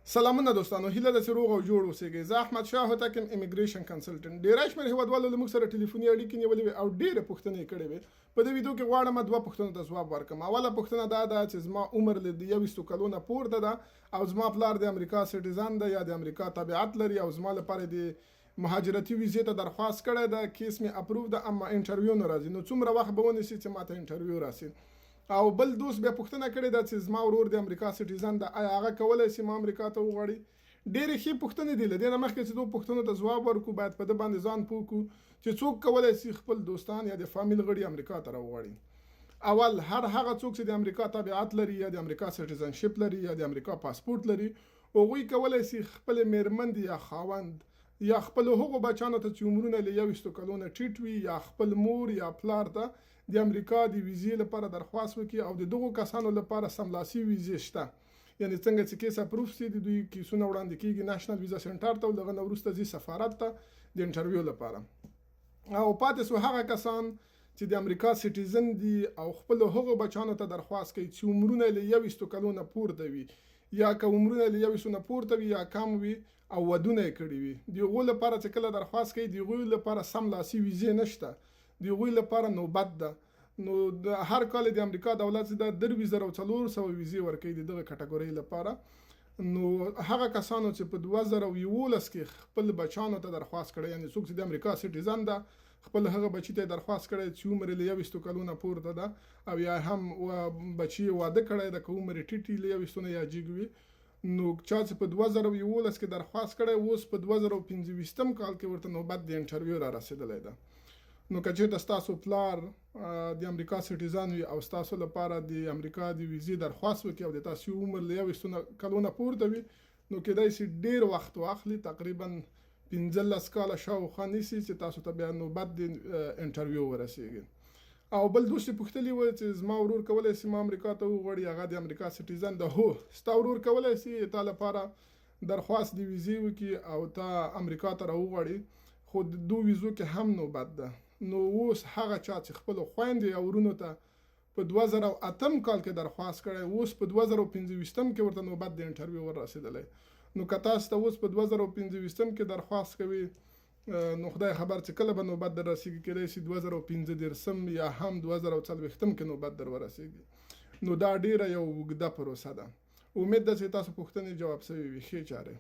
سلامونه دوستانو، هیله ده چې روغ او جوړ اوسئ. زه احمد شاه هوتک یم، امیګریشن کنسلټنټ. ډیری شمېر هیوادوالو له موږ سره ټلیفوني اړیکې نیولې وې او ډېرې پوښتنې یې کړې وې. په دې ویډیو کې غواړم دوه پوښتنو ته ځواب ورکړم. اوله پوښتنه دا ده چې زما عمر له 21 کلو نه پورته ده او زما پلار د امریکا سټیزن ده یا د امریکا تابعیت لري او زما لپاره د مهاجرتي ویزې ته درخواست کړی ده. کیس مې اپروف ده، اما انټرویو نه راځي. نو څومره وخت به ونیسي چې ماته انټرویو راسي؟ او بل دوست بیا پوښتنه کړې ده چې زما ورور د امریکا سټیزن ده، آیا هغه کولی شي ما امریکا ته وغواړي؟ ډېرې ښې پوښتنې دي. له دې نه مخکې چې دوه پوښتنو ته ځواب ورکړو باید په ده باندې ځان پوه کړو چې څوک کولی شي خپل دوستان یا د فامیل غړي امریکا ته راوغواړي. اول هر هغه څوک چې د امریکا تابعیت لري یا د امریکا سټیزنشپ لري یا د امریکا پاسپورت لري، هغوی کولی شي خپلې میرمند یا خاوند یا خپلو هغو بچانو ته چې عمرونه له 21 کلو نه ټیټ وي یا خپل مور یا پلار ته د امریکا د ویزې لپاره درخواست وکړي او د دغو کسانو لپاره سملاسي ویزې شته. یعنې څنګه چې کیس اپروف سي د دوی کیسونه وړاندې کیږي ناشنل ویزا سنټر ته او دغه نه وروسته ځي سفارت ته د انټرویو لپاره. او پاتې سو هغه کسان چې د امریکا سټیزن دي او خپلو هغو بچانو ته درخواست کوي چې عمرونه له 21 کلو نه پورته وي یا که عمرونه له 21 نه پورته وي یا کم وي او ودونه یې کړي وي. د هغو لپاره چې کله درخواست کوي د هغوی لپاره سملاسي ویزې نشته، د هغوی لپاره نوبت ده. نو د هر کال د امریکا دولت د 2400 ویزې ورکوي د دغه کټګورۍ لپاره. نو هغه کسانو چې په 2011 کې خپل بچانو ته درخواست کړی، یعنې څوک چې د امریکا سټیزن ده خپل هغه بچي ته درخواست کړی چې عمر له 21 کلو نه پورته ده او یا هم بچي واده کړی ده که عمر ټیټ له 21 نه یا جګ وي، نو چا چې په 2011 کې درخواست کړی اوس په 2025 کال کې ورته نوبت د انټرویو را رسېدلی ده. نو که چېرته ستاسو پلار د امریکا سټیزن وي او ستاسو لپاره د امریکا د ویزې درخواست وکړي او د تاسو عمر له 21 کلو نه پورته وي، نو کیدای شي ډېر وخت واخلي، تقریبا 15 کاله شاوخوا نیسي چې تاسو ته بیا نوبت د انټرویو ورسیږي. او بل دوست پوښتلي و چې زما ورور کولی شي ما امریکا ته وغواړي، هغه د امریکا سټیزن ده. هو، ستا ورور کولی شي تا لپاره درخواست د ویزې وکړي او تا امریکا ته راوغواړي، خو د دوه ویزو کې هم نوبت ده. نو اوس هغه چا چې خپلو خویندو یا ورونو ته په 2008 کال کې درخواست کړی، اوس په 2025 کې ورته نوبت د انټرویو ور رسېدلی. نو که تاسو ته اوس په 2025 کې درخواست کوي، نو خدای خبر چې کله به نوبت در رسېږي، کېدای شي 2015 یا هم 2040 کې نوبت در ورسېږي. نو دا ډېره یو اوږده پروسه ده. امید ده چې تاسو پوښتنې جواب شوي وي. ښې چارې.